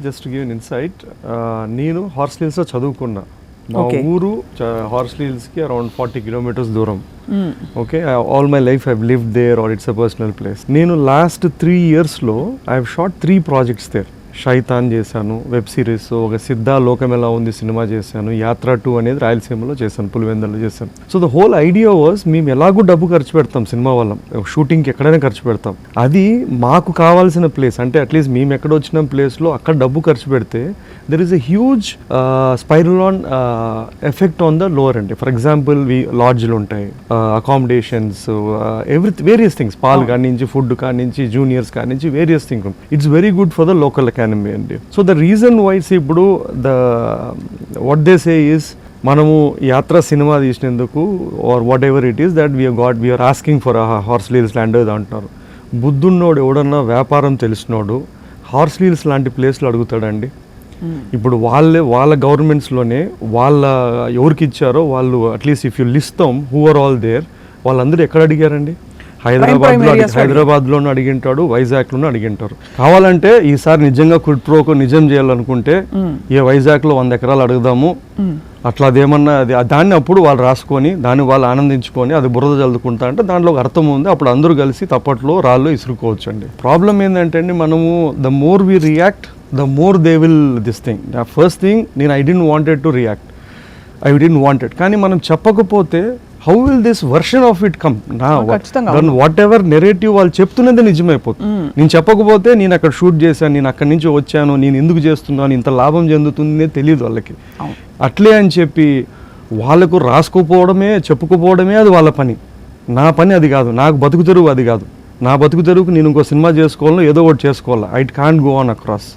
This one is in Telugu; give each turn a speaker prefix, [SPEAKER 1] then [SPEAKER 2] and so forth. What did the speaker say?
[SPEAKER 1] జస్ట్ గివ్ ఎన్ ఇన్సైట్, నేను హార్స్లీ హిల్స్లో చదువుకున్నా. మా ఊరు హార్స్లీ హిల్స్కి అరౌండ్ 40 kilometers దూరం. Okay, all my life I lived there are it's a personal place. నేను లాస్ట్ 3 yearsలో I have shot 3 projects there. Shaitan చేశాను, వెబ్ సిరీస్, ఒక సిద్ధా లోకం ఎలా ఉంది సినిమా చేశాను, యాత్ర 2 అనేది రాయలసీమలో చేశాను, పులివెందులో చేశాను. So the whole idea was మేము ఎలాగో డబ్బు ఖర్చు పెడతాం సినిమా వాళ్ళం, షూటింగ్కి ఎక్కడైనా ఖర్చు పెడతాం, అది మాకు కావాల్సిన ప్లేస్ అంటే అట్లీస్ట్ మేము ఎక్కడ వచ్చిన ప్లేస్లో అక్కడ డబ్బు ఖర్చు పెడితే there is a huge spiral on effect on the lower. అంటే ఫర్ ఎగ్జాంపుల్ లాడ్జ్లు ఉంటాయి, అకామిడేషన్స్, వేరియస్ థింగ్స్, పాల్ కాడి నుంచి, ఫుడ్ కాడి నుంచి, జూనియర్స్ కాడి నుంచి, various things. It's very good for the local economy అండి. సో ద రీజన్ వైస్ ఇప్పుడు వాట్ దే సే ఈస్, మనము యాత్ర సినిమా తీసినందుకు or whatever it is that we are asking for Horsley Hills land అంటున్నారు. బుద్ధున్నోడు ఎవడన్నా వ్యాపారం తెలిసినోడు హార్స్లీ హిల్స్ లాంటి ప్లేస్లో అడుగుతాడండి. ఇప్పుడు వాళ్ళ గవర్నమెంట్స్లోనే వాళ్ళ ఎవరికి ఇచ్చారో వాళ్ళు at least if you list them who are all there, వాళ్ళందరూ ఎక్కడ అడిగారండి? హైదరాబాద్లోనూ అడిగింటాడు, వైజాగ్లోనూ అడిగింటారు. కావాలంటే ఈసారి నిజంగా క్విడ్ ప్రోకో నిజం చేయాలనుకుంటే వైజాగ్లో 100 ఎకరాలు అడుగుదాము, అట్లా అదేమన్నా దాన్ని అప్పుడు వాళ్ళు రాసుకొని దాన్ని వాళ్ళు ఆనందించుకొని అది బురద చల్లుకుంటా అంటే దాంట్లో ఒక అర్థం ఉంది. అప్పుడు అందరూ కలిసి తప్పట్లో రాళ్ళు ఇసురుకోవచ్చు అండి. ప్రాబ్లం ఏంటంటే అండి, మనము the more we react the more they will this thing. First thing, నేను I don't wanted to react, I don't wanted. కానీ మనం చెప్పకపోతే how will this version of it come? Whatever narrative వాళ్ళు చెప్తున్నది నిజమైపోతుంది. నేను చెప్పకపోతే నేను అక్కడ షూట్ చేశాను, నేను అక్కడి నుంచి వచ్చాను, నేను ఎందుకు చేస్తున్నాను, ఇంత లాభం చెందుతుందే తెలియదు వాళ్ళకి. అట్లే అని చెప్పి వాళ్ళకు రాసుకోపోవడమే, చెప్పుకోపోవడమే అది వాళ్ళ పని. నా పని అది కాదు, నాకు బతుకు తెరువు అది కాదు. నా బతుకు తెరువుకు నేను ఇంకో సినిమా చేసుకోవాలో ఏదో ఒకటి చేసుకోవాలా. I can't go on across.